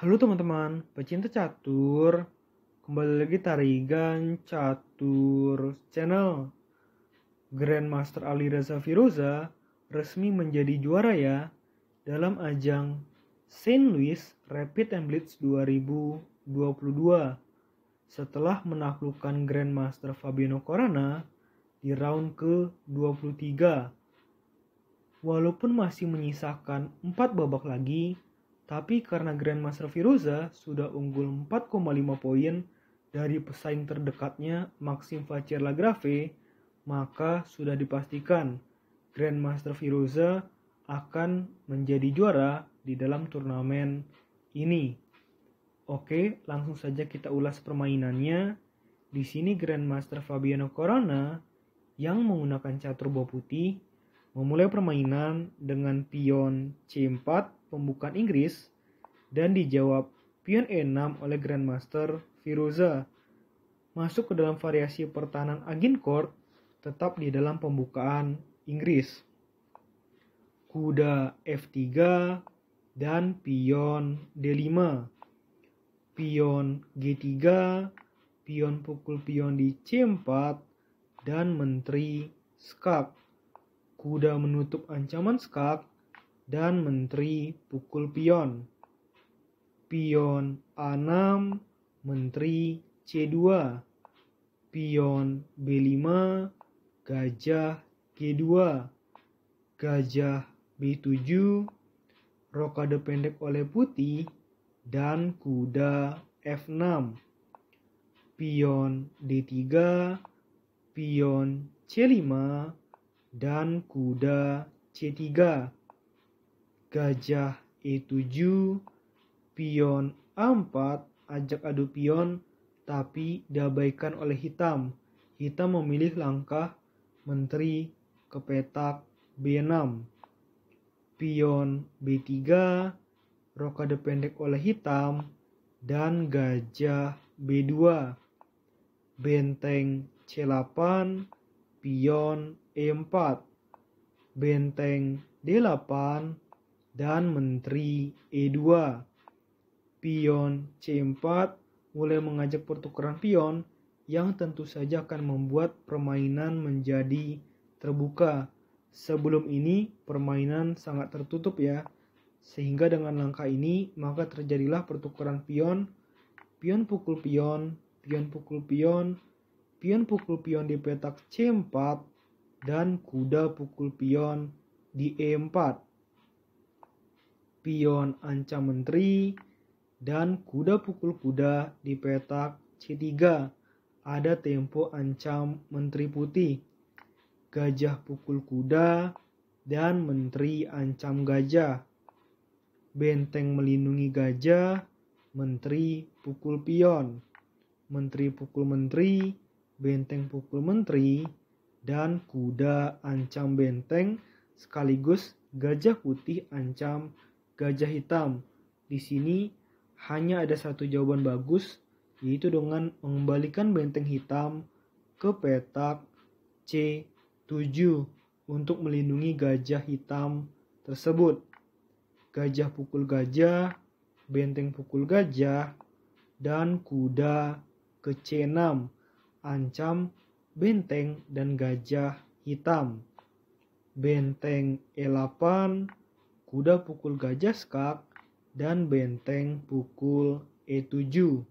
Halo teman-teman, pecinta catur. Kembali lagi Tarigan Catur Channel. Grandmaster Ali Reza Firoza resmi menjadi juara ya dalam ajang Saint Louis Rapid and Blitz 2022 setelah menaklukkan Grandmaster Fabiano Corana di round ke-23. Walaupun masih menyisakan 4 babak lagi, tapi karena Grandmaster Firoza sudah unggul 4,5 poin dari pesaing terdekatnya Maxim Vachier Lagrave, maka sudah dipastikan Grandmaster Firoza akan menjadi juara di dalam turnamen ini. Oke, langsung saja kita ulas permainannya. Di sini Grandmaster Fabiano Corana yang menggunakan catur bow putih memulai permainan dengan pion C4 pembukaan Inggris dan dijawab pion E6 oleh Grandmaster Firoza. Masuk ke dalam variasi pertahanan Agincourt tetap di dalam pembukaan Inggris. Kuda F3 dan pion D5. Pion G3, pion pukul pion di C4 dan menteri skak. Kuda menutup ancaman skak dan menteri pukul pion. Pion A6, menteri C2. Pion B5, gajah G2. Gajah B7, rokade pendek oleh putih dan kuda F6. Pion D3, pion C5 dan kuda C3. Gajah E7, pion A4 ajak adu pion tapi diabaikan oleh hitam. Hitam memilih langkah menteri ke petak B6. Pion B3, rokade pendek oleh hitam dan gajah B2. Benteng C8, pion E4. Benteng D8 dan menteri E2. Pion C4 mulai mengajak pertukaran pion yang tentu saja akan membuat permainan menjadi terbuka. Sebelum ini permainan sangat tertutup ya. Sehingga dengan langkah ini maka terjadilah pertukaran pion, pion pukul pion, pion pukul pion, pion pukul pion di petak C4 dan kuda pukul pion di E4. Pion ancam menteri dan kuda pukul kuda di petak C3. Ada tempo ancam menteri putih. Gajah pukul kuda dan menteri ancam gajah. Benteng melindungi gajah, menteri pukul pion. Menteri pukul menteri, benteng pukul menteri, dan kuda ancam benteng sekaligus gajah putih ancam gajah hitam. Di sini hanya ada satu jawaban bagus, yaitu dengan mengembalikan benteng hitam ke petak C7 untuk melindungi gajah hitam tersebut. Gajah pukul gajah, benteng pukul gajah, dan kuda ke C6 ancam benteng dan gajah hitam. Benteng E8, kuda pukul gajah skak dan benteng pukul E7.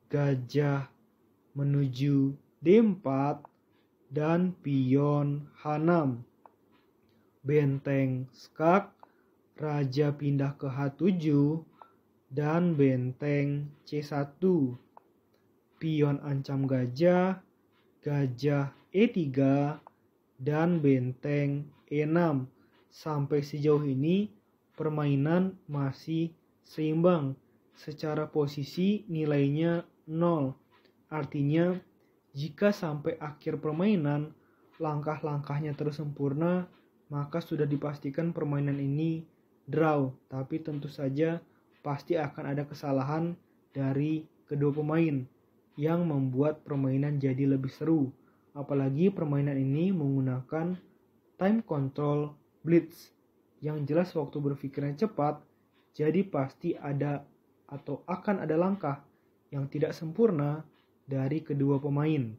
Gajah menuju D4 dan pion H6. Benteng skak, raja pindah ke H7 dan benteng C1. Pion ancam gajah, gajah E3 dan benteng E6. Sampai sejauh ini permainan masih seimbang. Secara posisi nilainya 0. Artinya jika sampai akhir permainan langkah-langkahnya terus sempurna, maka sudah dipastikan permainan ini draw. Tapi tentu saja pasti akan ada kesalahan dari kedua pemain yang membuat permainan jadi lebih seru. Apalagi permainan ini menggunakan time control blitz. Yang jelas waktu berpikirnya cepat, jadi pasti ada atau akan ada langkah yang tidak sempurna dari kedua pemain.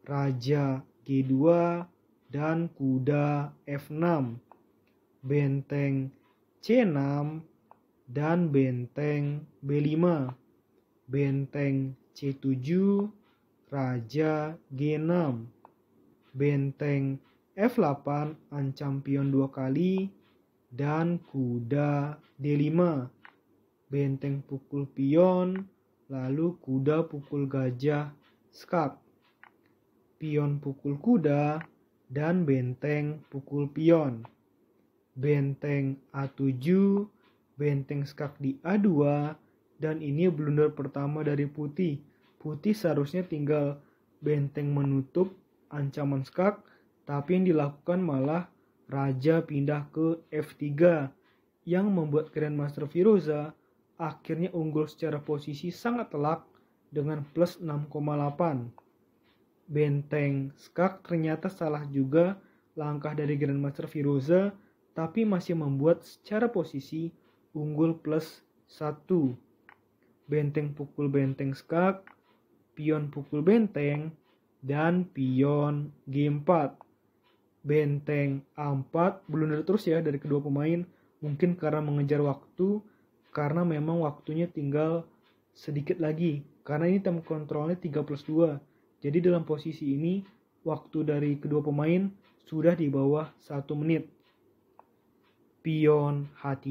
Raja G2 dan kuda F6, benteng C6 dan benteng B5, benteng C7, raja G6, benteng F8 ancam pion 2 kali, dan kuda D5, benteng pukul pion, lalu kuda pukul gajah skak, pion pukul kuda, dan benteng pukul pion, benteng A7, benteng skak di A2, dan ini blunder pertama dari putih. Putih seharusnya tinggal benteng menutup ancaman skak, tapi yang dilakukan malah raja pindah ke F3 yang membuat Grandmaster Firoza akhirnya unggul secara posisi sangat telak dengan plus 6,8. Benteng skak ternyata salah juga langkah dari Grandmaster Firoza, tapi masih membuat secara posisi unggul plus 1. Benteng pukul benteng skak, pion pukul benteng, dan pion G4. Benteng A4 blunder terus ya dari kedua pemain, mungkin karena mengejar waktu, karena memang waktunya tinggal sedikit lagi, karena ini time kontrolnya 3+2. Jadi dalam posisi ini waktu dari kedua pemain sudah di bawah 1 menit. Pion H3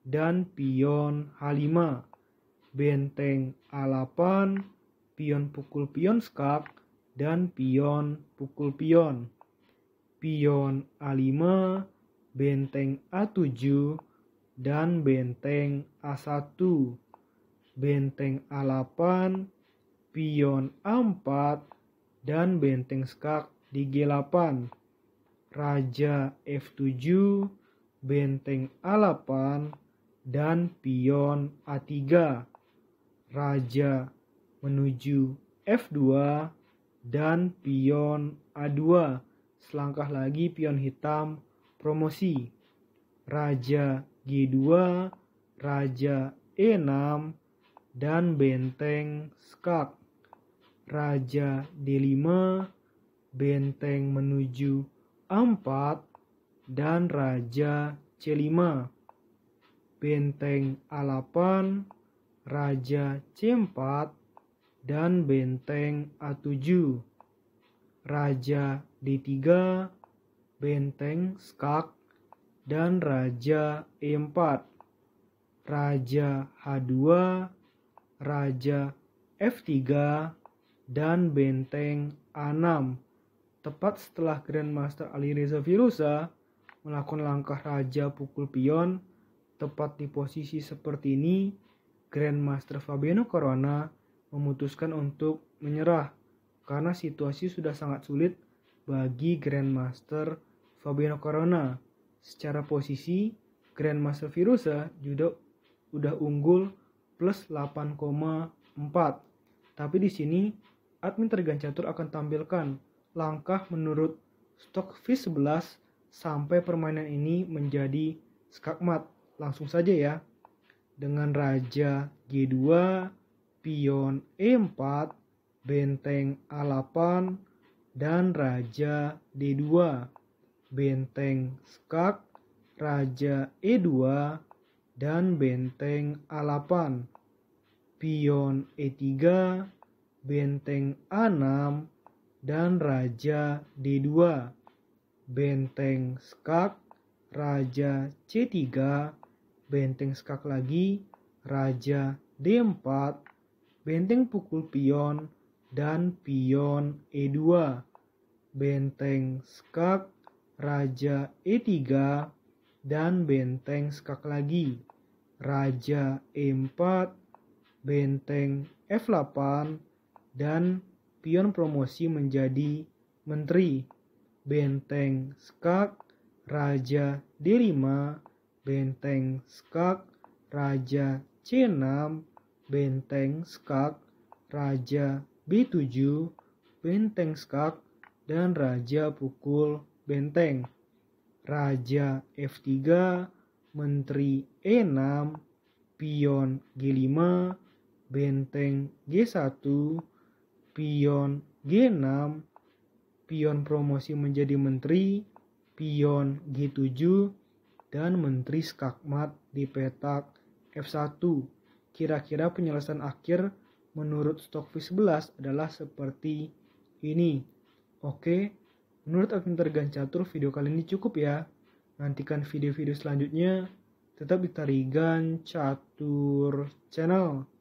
dan pion H5, benteng A8, pion pukul pion skak, dan pion pukul pion, pion A5, benteng A7, dan benteng A1, benteng A8, pion A4, dan benteng skak di G8, raja F7, benteng A8, dan pion A3, raja menuju F2, dan pion A2. Selangkah lagi pion hitam promosi, raja G2, raja E6, dan benteng skak, raja D5, benteng menuju A4, dan raja C5, benteng A8, raja C4, dan benteng A7, raja D3, benteng skak, dan raja E4, raja H2, raja F3, dan benteng A6. Tepat setelah Grandmaster Alireza Firoza melakukan langkah raja pukul pion, tepat di posisi seperti ini, Grandmaster Fabiano Caruana memutuskan untuk menyerah karena situasi sudah sangat sulit bagi Grandmaster Fabiano Caruana. Secara posisi, Grandmaster Firoza juga udah unggul plus 8,4. Tapi di sini admin Tergan Catur akan tampilkan langkah menurut Stockfish 11 sampai permainan ini menjadi skakmat. Langsung saja ya. Dengan raja G2, pion E4, benteng A8, dan raja D2, benteng skak, raja E2, dan benteng A8, pion E3, benteng A6, dan raja D2, benteng skak, raja C3, benteng skak lagi, raja D4, benteng pukul pion, dan pion E2, benteng skak, raja E3, dan benteng skak lagi, raja E4, benteng F8, dan pion promosi menjadi menteri, benteng skak, raja D5, benteng skak, raja C6, benteng skak, raja B7, benteng skak, dan raja pukul benteng, raja F3, menteri E6, pion G5, benteng G1, pion G6, pion promosi menjadi menteri, pion G7, dan menteri skakmat di petak F1. Kira-kira penyelesaian akhir menurut Stockfish 11 adalah seperti ini. Oke, menurut admin Tergan Catur video kali ini cukup ya. Nantikan video-video selanjutnya. Tetap di Tarigan Catur Channel.